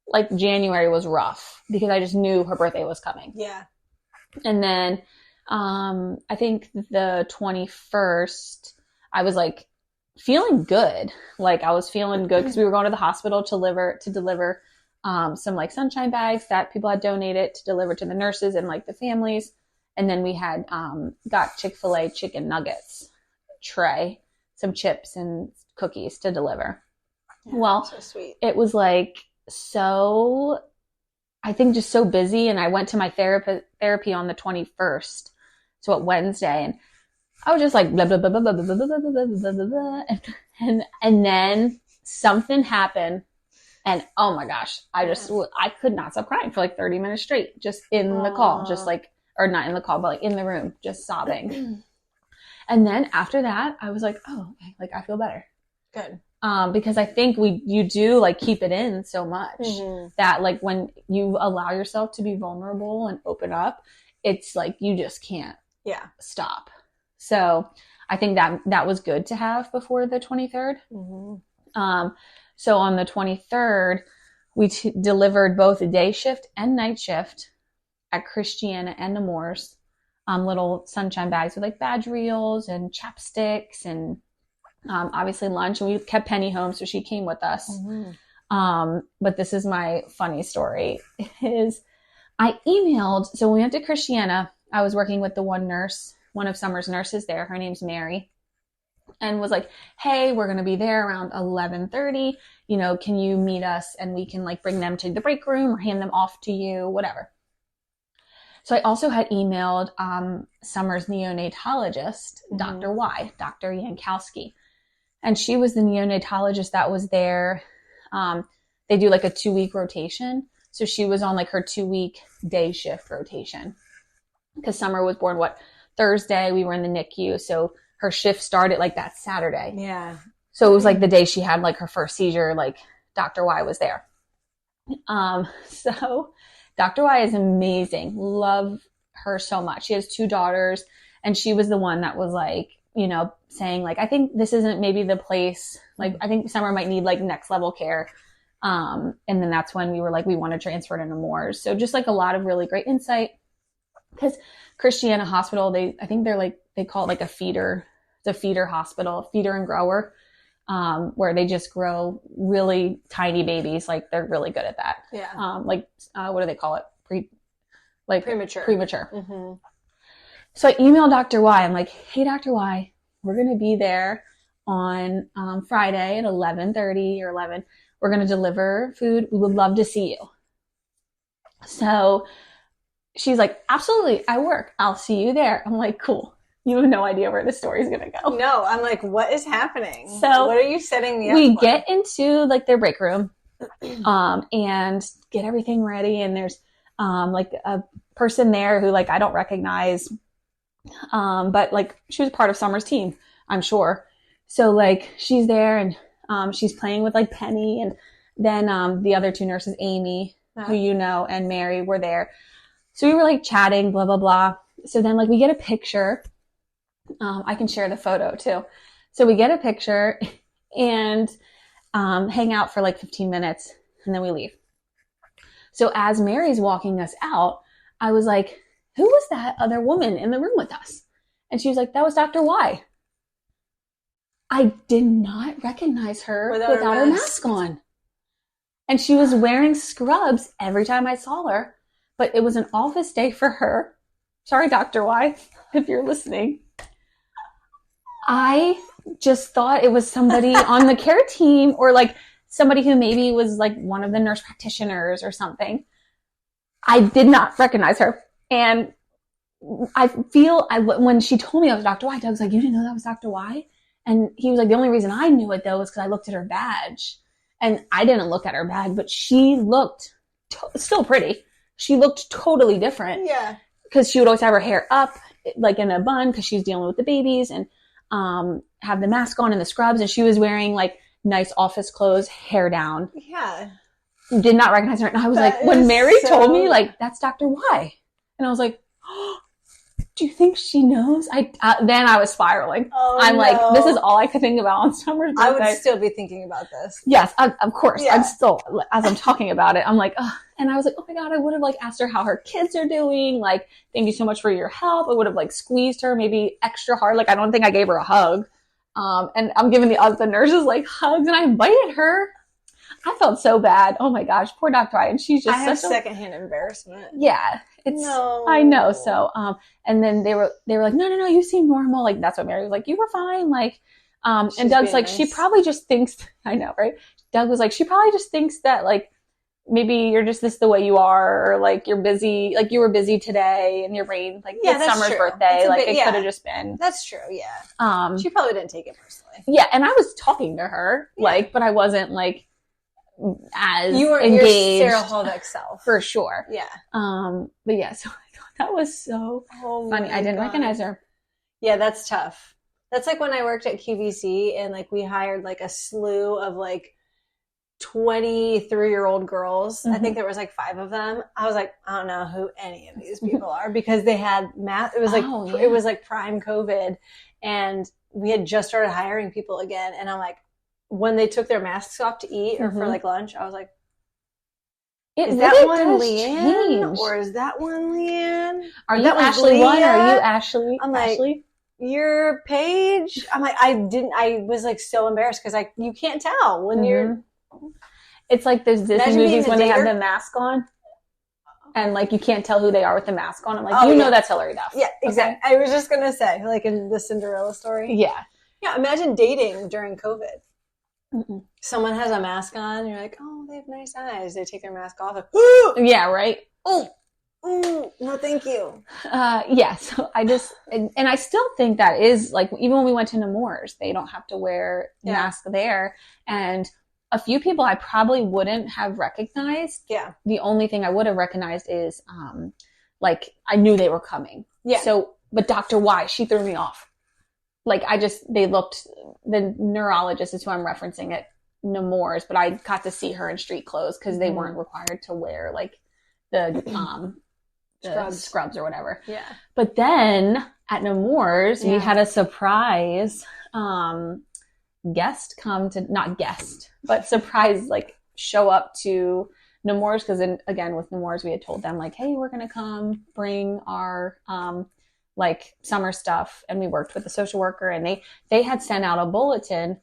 like January was rough because I just knew her birthday was coming. Yeah. And then I think the 21st, I was like feeling good. Like I was feeling good because we were going to the hospital to deliver some like sunshine bags that people had donated to deliver to the nurses and like the families. And then we had got Chick-fil-A chicken nuggets tray, some chips and cookies to deliver. Yeah, well, so sweet. It was like I think just so busy. And I went to my therapy on the 21st. So at Wednesday, and I was just like, blah, blah, blah, blah, blah, blah, blah, blah, blah, blah, blah, blah. And then something happened. And oh my gosh, I could not stop crying for like 30 minutes straight, just in the call, just like, or not in the call, but like in the room, just sobbing. And then after that, I was like, oh, okay, like I feel better. Good. Because I think you do like keep it in so much that like when you allow yourself to be vulnerable and open up, it's like you just can't stop. So I think that was good to have before the 23rd. So on the 23rd, we delivered both a day shift and night shift at Christiana and Nemours, little sunshine bags with like badge reels and chapsticks and obviously lunch. And we kept Penny home, so she came with us. But this is my funny story. Is I emailed, so when we went to Christiana, I was working with the one of Summer's nurses there. Her name's Mary. And was like, hey, we're going to be there around 11:30. You know, can you meet us and we can like bring them to the break room or hand them off to you, whatever. So I also had emailed Summer's neonatologist, Dr. Yankowski. And she was the neonatologist that was there. They do like a 2-week rotation. So she was on like her 2-week day shift rotation. Because Summer was born, Thursday? We were in the NICU. So her shift started like that Saturday. Yeah. So it was like the day she had like her first seizure, like Dr. Y was there. So Dr. Y is amazing. Love her so much. She has 2 daughters, and she was the one that was like, you know, saying like, I think this isn't maybe the place. Like, I think Summer might need like next level care. And then that's when we were like, we want to transfer to Nemours. So just like a lot of really great insight. Because Christiana Hospital, I think they call it like a feeder. It's a feeder hospital, feeder and grower, where they just grow really tiny babies. Like they're really good at that. Yeah. What do they call it? Premature. So I emailed Dr. Y. I'm like, hey, Dr. Y, we're going to be there on Friday at 11:30 or 11. We're going to deliver food. We would love to see you. So she's like, absolutely. I work. I'll see you there. I'm like, cool. You have no idea where the story's going to go. No, I'm like, what is happening? So what are you setting me up we for? get into like their break room, and get everything ready. And there's, like a person there who like, I don't recognize, but like she was part of Summer's team, I'm sure. So like she's there and, she's playing with like Penny, and then, the other 2 nurses, Amy, who you know, and Mary were there. So we were like chatting, blah, blah, blah. So then like we get a picture. I can share the photo too. So we get a picture and hang out for like 15 minutes, and then we leave. So as Mary's walking us out, I was like, who was that other woman in the room with us? And she was like, that was Dr. Y. I did not recognize her without her mask on. And she was wearing scrubs every time I saw her, but it was an office day for her. Sorry, Dr. Y, if you're listening. I just thought it was somebody on the care team, or like somebody who maybe was like one of the nurse practitioners or something. I did not recognize her. And I feel when she told me I was Dr. Y, Doug's like, you didn't know that was Dr. Y? And he was like, the only reason I knew it though was because I looked at her badge. And I didn't look at her badge, but she looked still pretty. She looked totally different. Yeah. Because she would always have her hair up, like in a bun, because she's dealing with the babies, and have the mask on and the scrubs. And she was wearing like nice office clothes, hair down. Yeah. Did not recognize her. And I was like, when Mary told me, like, that's Dr. Y. And I was like, oh, do you think she knows? Then I was spiraling. Oh, I'm like, this is all I could think about on Summer's birthday. I would still be thinking about this. Yes, of course. Yeah. I'm still, as I'm talking about it, I'm like, oh. And I was like, oh my God, I would have like asked her how her kids are doing. Like, thank you so much for your help. I would have like squeezed her maybe extra hard. Like, I don't think I gave her a hug. And I'm giving the nurses like hugs, and I invited her. I felt so bad. Oh my gosh, poor Dr. Ryan. She's just I have secondhand embarrassment. Yeah, No. I know. So, and then they were like, no, you seem normal. Like, that's what Mary was like, you were fine. Like, and Doug's like, nice. She probably just thinks, I know, right? Doug was like, she probably just thinks that like, maybe you're just this the way you are, or like you're busy, like you were busy today in your brain, like it's Summer's birthday, like it could have just been. That's true, yeah. She probably didn't take it personally. Yeah, and I was talking to her, like, but I wasn't like as you were engaged. Your Sarah Holveck self. For sure. Yeah. But yeah, so I thought that was so funny. I didn't recognize her. Yeah, that's tough. That's like when I worked at QVC and like we hired like a slew of like 23-year-old girls. I think there was like 5 of them. I was like, I don't know who any of these people are because they had it was like it was like prime COVID, and we had just started hiring people again. And I'm like, when they took their masks off to eat or for like lunch, I was like, is that one Leanne or is that one Leanne? Are you Ashley one or are you Ashley? I'm like, Ashley? You're Paige. I'm like, I was like so embarrassed because you can't tell when you're. It's like those Disney movies when they have the mask on and like you can't tell who they are with the mask on. I'm like, know that's Hillary Duff. Yeah, exactly. Okay? I was just going to say, like in the Cinderella story. Yeah. Yeah, imagine dating during COVID. Mm-mm. Someone has a mask on and you're like, oh, they have nice eyes. They take their mask off. And, yeah, right? Oh, no, thank you. Yeah, so I just, and I still think that is like, even when we went to Nemours, they don't have to wear mask there. And a few people I probably wouldn't have recognized. Yeah. The only thing I would have recognized is, like, I knew they were coming. Yeah. So, but Dr. Y, she threw me off. Like, the neurologist is who I'm referencing at Nemours, but I got to see her in street clothes because they weren't required to wear, like, the scrubs or whatever. Yeah. But then at Nemours, we had a surprise, guest come to, not guest, but surprise, like show up to Nemours. Cause then again, with Nemours, we had told them like, hey, we're going to come bring our, like summer stuff. And we worked with the social worker and they had sent out a bulletin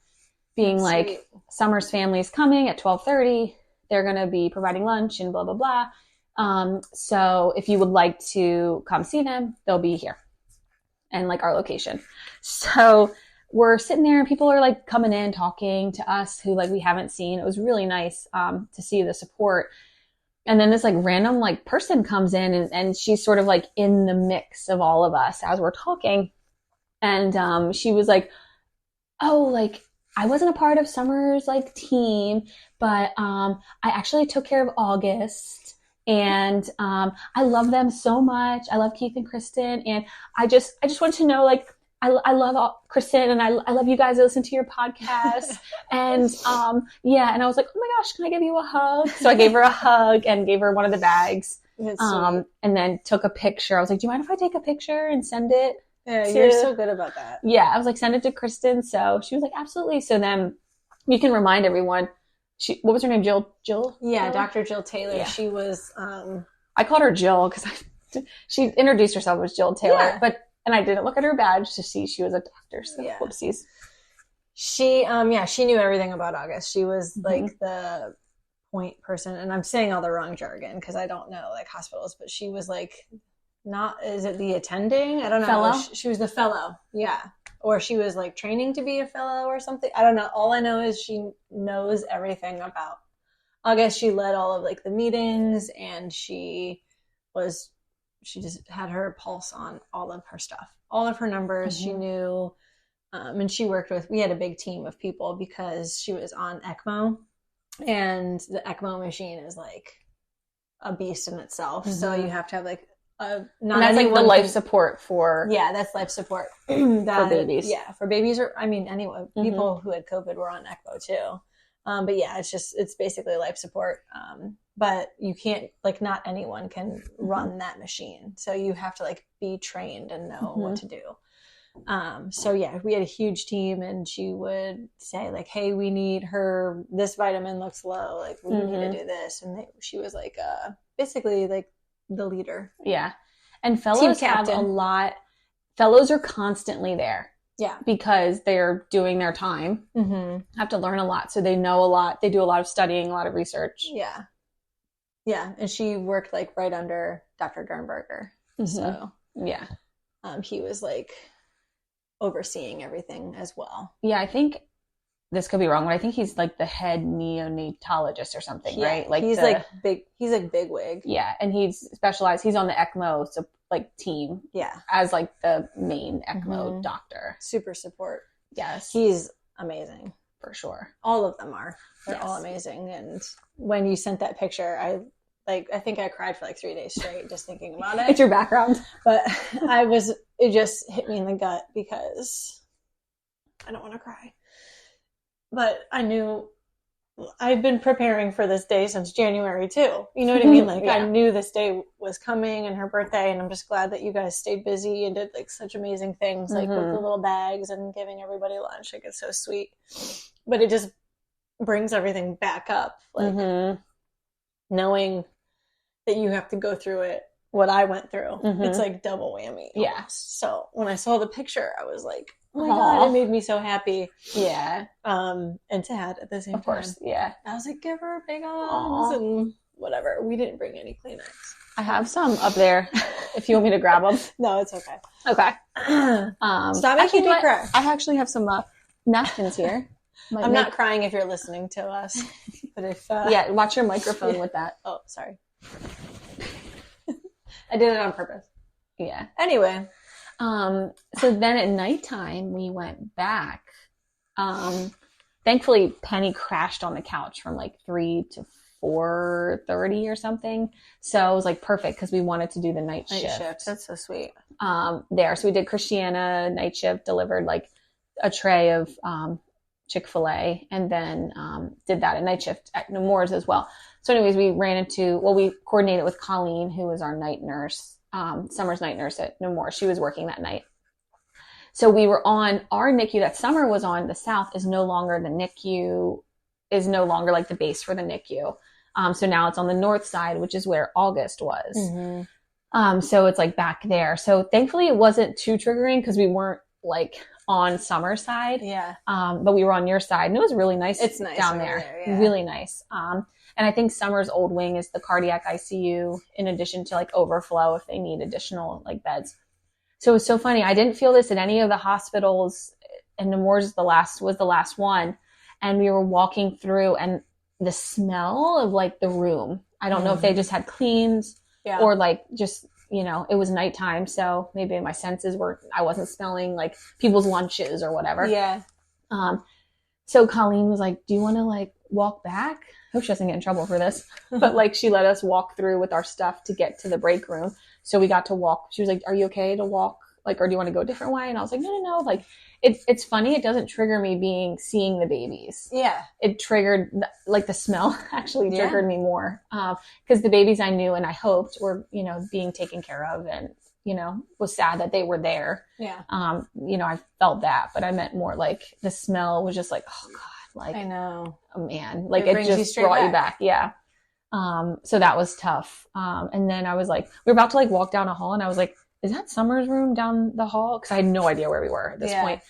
being like, Summer's family is coming at 12:30. They're going to be providing lunch and blah, blah, blah. So if you would like to come see them, they'll be here and like our location. So we're sitting there and people are like coming in, talking to us who like we haven't seen. It was really nice to see the support. And then this like random like person comes in and she's sort of like in the mix of all of us as we're talking. And she was like, oh, like I wasn't a part of Summer's like team, but I actually took care of August. And I love them so much. I love Keith and Kristen. And I just wanted to know, like, I love Kristen and I love you guys that listen to your podcast. And and I was like, oh my gosh, can I give you a hug? So I gave her a hug and gave her one of the bags. And then took a picture. I was like, do you mind if I take a picture and send it? Yeah, you're so good about that. Yeah, I was like, send it to Kristen. So she was like, absolutely. So then you can remind everyone. What was her name? Jill? Yeah, Jill? Dr. Jill Taylor. Yeah. She was. I called her Jill because she introduced herself as Jill Taylor, and I didn't look at her badge to see she was a doctor. So whoopsies. She knew everything about August. She was like the point person, and I'm saying all the wrong jargon because I don't know like hospitals, but she was like is it the attending? I don't know. Fellow? She was the fellow. Yeah. Or she was like training to be a fellow or something. I don't know. All I know is she knows everything about August. She led all of like the meetings and she just had her pulse on all of her stuff, all of her numbers. She knew, and we had a big team of people because she was on ECMO, and the ECMO machine is like a beast in itself. So you have to have like, that's like the life support for that's life support for babies. For babies, or I mean anyone, people who had COVID were on ECMO too. But yeah, it's basically life support. But you can't, like, not anyone can run that machine, so you have to like be trained and know what to do. So yeah, we had a huge team, and she would say like, hey, we need this vitamin looks low, like we need to do this, and she was like basically like the leader. Yeah. And fellows have a lot. Fellows are constantly there. Yeah. because they're doing their time, have to learn a lot. So they know a lot. They do a lot of studying, a lot of research. Yeah. Yeah. And she worked like right under Dr. Dernberger. So yeah. He was like overseeing everything as well. Yeah, I think this could be wrong, but I think he's like the head neonatologist or something, right? Like he's like big wig. Yeah, and he's specialized. He's on the ECMO team. Yeah, as like the main ECMO doctor. Super support. Yes, he's amazing for sure. All of them are. They're all amazing. And when you sent that picture, I think I cried for like 3 days straight just thinking about it. It's your background, but it just hit me in the gut because I don't want to cry. But I knew I've been preparing for this day since January too. You know what I mean? Like I knew this day was coming and her birthday, and I'm just glad that you guys stayed busy and did like such amazing things, like with the little bags and giving everybody lunch. Like it's so sweet. But it just brings everything back up. Like knowing that you have to go through it, what I went through. It's like double whammy. Yeah. Almost. So when I saw the picture, I was like, oh my God, it made me so happy. Yeah. And sad at the same time. Of course, yeah. I was like, give her big hugs and whatever. We didn't bring any Kleenex. I have some up there if you want me to grab them. No, it's okay. Okay. Stop making me cry. I actually have some napkins here. I'm not crying if you're listening to us. But if yeah, watch your microphone with that. Oh, sorry. I did it on purpose. Yeah. Anyway. So then at nighttime we went back. Thankfully Penny crashed on the couch from like 3 to 4:30 or something. So it was like perfect because we wanted to do the night shift. That's so sweet. There. So we did Christiana night shift, delivered like a tray of Chick-fil-A, and then did that at night shift at Nemours as well. So anyways, we coordinated with Colleen, who was our night nurse, Summer's night nurse at Nemours. She was working that night. So we were on our NICU that Summer was on. The South is no longer the NICU, is no longer like the base for the NICU. So now it's on the north side, which is where August was. So it's like back there. So thankfully it wasn't too triggering because we weren't like on Summer's side. Yeah. But we were on your side, and it was really nice. It's nice down there. Yeah. Really nice. And I think Summer's old wing is the cardiac ICU in addition to like overflow if they need additional like beds. So it was so funny. I didn't feel this at any of the hospitals, and Nemours was the last one. And we were walking through, and the smell of like the room, I don't know if they just had cleans or like just, it was nighttime. So maybe my senses I wasn't smelling like people's lunches or whatever. Yeah. So Colleen was like, do you want to like walk back? I hope she doesn't get in trouble for this. But like she let us walk through with our stuff to get to the break room. So we got to walk. She was like, are you okay to walk? Like, or do you want to go a different way? And I was like, no. Like, it's funny. It doesn't trigger me seeing the babies. Yeah. It triggered, like the smell actually triggered me more. Because the babies I knew and I hoped were, being taken care of, and, was sad that they were there. Yeah. I felt that, but I meant more like the smell was just like, oh God. Like, I know. Oh man. Like it just brought you back. Yeah. So that was tough. And then I was like, we were about to like walk down a hall, and I was like, is that Summer's room down the hall? Cause I had no idea where we were at this point.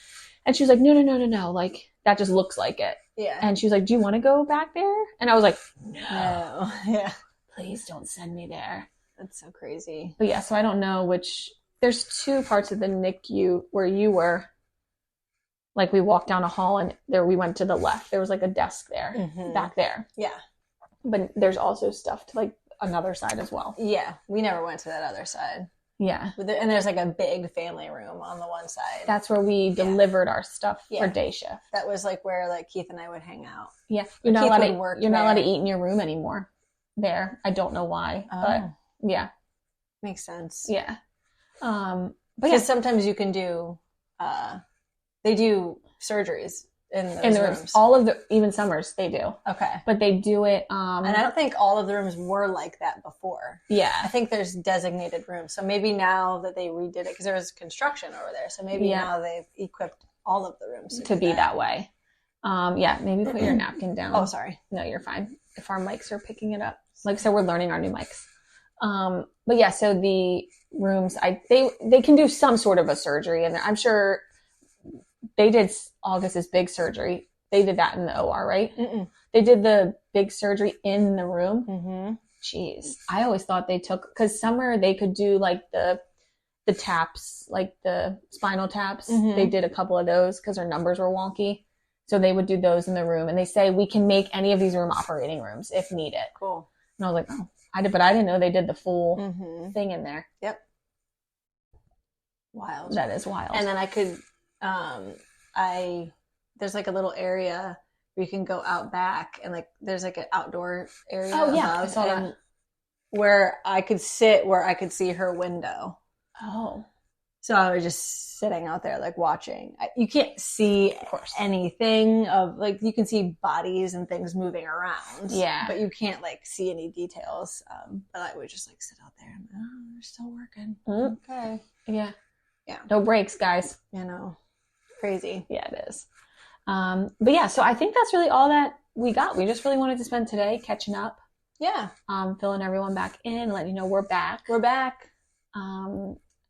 And she was like, no. Like that just looks like it. Yeah. And she was like, do you want to go back there? And I was like, no. Yeah. Please don't send me there. That's so crazy. But yeah, so I don't know there's 2 parts of the NICU where you were. Like we walked down a hall, and we went to the left. There was like a desk there, back there. Yeah. But there's also stuff to like another side as well. Yeah. We never went to that other side. Yeah. And there's like a big family room on the one side. That's where we delivered our stuff for day shift. That was like where like Keith and I would hang out. Yeah. You're not allowed to eat in your room anymore there. I don't know why, but yeah. Makes sense. Yeah. But because sometimes you can do, they do surgeries in those rooms. All of even Summers, they do. Okay. But they do it. And I don't think all of the rooms were like that before. Yeah. I think there's designated rooms. So maybe now that they redid it, because there was construction over there. So maybe now they've equipped all of the rooms to be that way. Yeah. Maybe put your napkin down. Oh, sorry. No, you're fine. If our mics are picking it up. Like, so we're learning our new mics. But yeah, so the rooms, they can do some sort of a surgery, and I'm sure they did August's big surgery. They did that in the OR, right? Mm-mm. They did the big surgery in the room. Mm-hmm. Jeez. I always thought they took, because Summer, they could do like the taps, like the spinal taps. Mm-hmm. They did a couple of those because her numbers were wonky. So they would do those in the room. And they say we can make any of these room operating rooms if needed. Cool. And I was like, oh, but I didn't know they did the full Mm-hmm. thing in there. Yep. Wild. That is wild. And then I could, there's like a little area where you can go out back and like there's like an outdoor area. Oh, yeah. Above, I saw that. Where I could sit where I could see her window. Oh. So I was just sitting out there like watching. You can't see, of course, anything of like, you can see bodies and things moving around. Yeah. But you can't like see any details. But I would just like sit out there and they're still working. Mm-hmm. Okay. Yeah. Yeah. No breaks, guys. You know, crazy. Yeah, it is. But yeah, so I think that's really all that we got. We just really wanted to spend today catching up. Yeah. Filling everyone back in, letting you know we're back. We're back.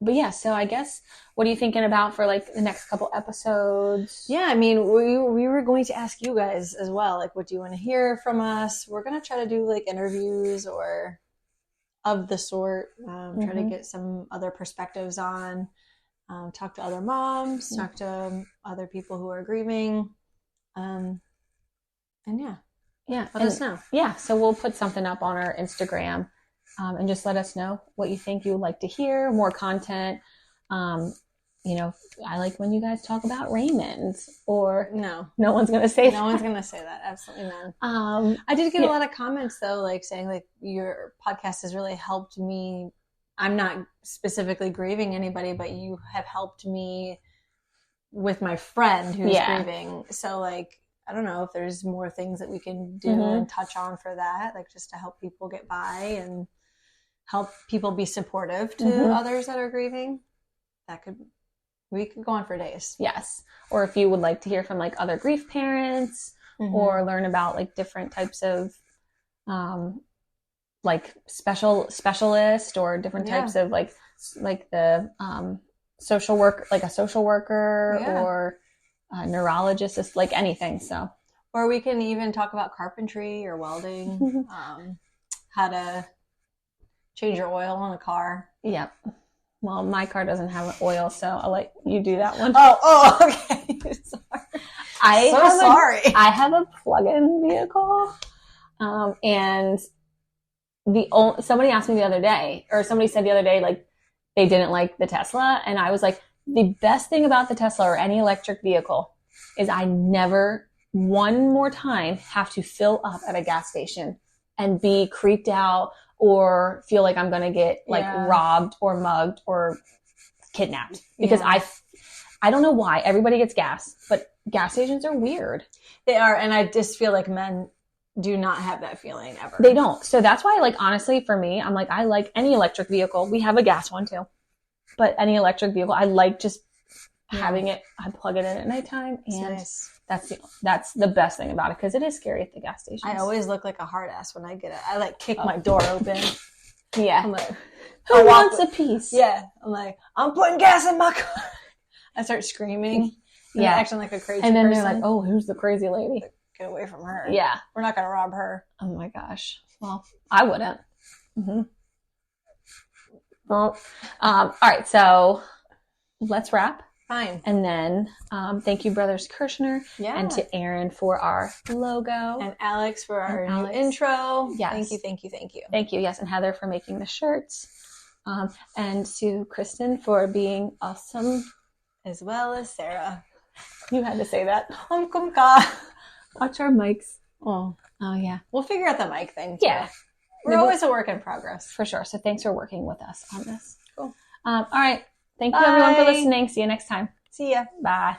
But yeah, so I guess, what are you thinking about for like the next couple episodes? Yeah, I mean, we were going to ask you guys as well, like, what do you want to hear from us? We're going to try to do like interviews or of the sort, try to get some other perspectives on, talk to other moms, talk to other people who are grieving. And yeah. Yeah. Let us know. Yeah. So we'll put something up on our Instagram. And just let us know what you think you would like to hear, more content. You know, I like when you guys talk about Raymond, or no one's going to say that. No one's going to say that. Absolutely none. I did get a lot of comments though, like saying like your podcast has really helped me. I'm not specifically grieving anybody, but you have helped me with my friend who's grieving. So like, I don't know if there's more things that we can do and touch on for that, like just to help people get by and help people be supportive to others that are grieving. We could go on for days. Yes. Or if you would like to hear from like other grief parents or learn about like different types of like specialist or different types of like the social work, like a social worker or neurologist, just like anything. So, or we can even talk about carpentry or welding, how to change your oil on a car. Yep. Well, my car doesn't have oil, so I'll let you do that one. Oh, okay. Sorry. I have a plug-in vehicle, and somebody asked me the other day, or somebody said the other day, like they didn't like the Tesla, and I was like, the best thing about the Tesla or any electric vehicle is I never one more time have to fill up at a gas station and be creeped out or feel like I'm going to get like robbed or mugged or kidnapped, because I don't know why everybody gets gas, but gas stations are weird. They are. And I just feel like men do not have that feeling ever. They don't. So that's why, like, honestly, for me, I'm like, I like any electric vehicle. We have a gas one too. But any electric vehicle, I like just having it. I plug it in at nighttime, and that's the best thing about it, because it is scary at the gas station. I always look like a hard ass when I get it. I like kick my door open. Yeah. I'm like, who wants a piece? Yeah. I'm like, I'm putting gas in my car. I start screaming. Yeah. Acting like a crazy person. And then they're like, oh, who's the crazy lady? Like, get away from her. Yeah. We're not going to rob her. Oh my gosh. Well, I wouldn't. Well, all right. So let's wrap. Fine. And then thank you, Brothers Kirshner, and to Aaron for our logo. And Alex for our new intro. Yes. Thank you. Thank you. Yes. And Heather for making the shirts. And to Kristen for being awesome. As well as Sarah. You had to say that. Watch our mics. Oh, yeah. We'll figure out the mic thing too. Yeah. We're always a work in progress. For sure. So thanks for working with us on this. Cool. All right. Thank you, everyone, for listening. See you next time. See ya. Bye.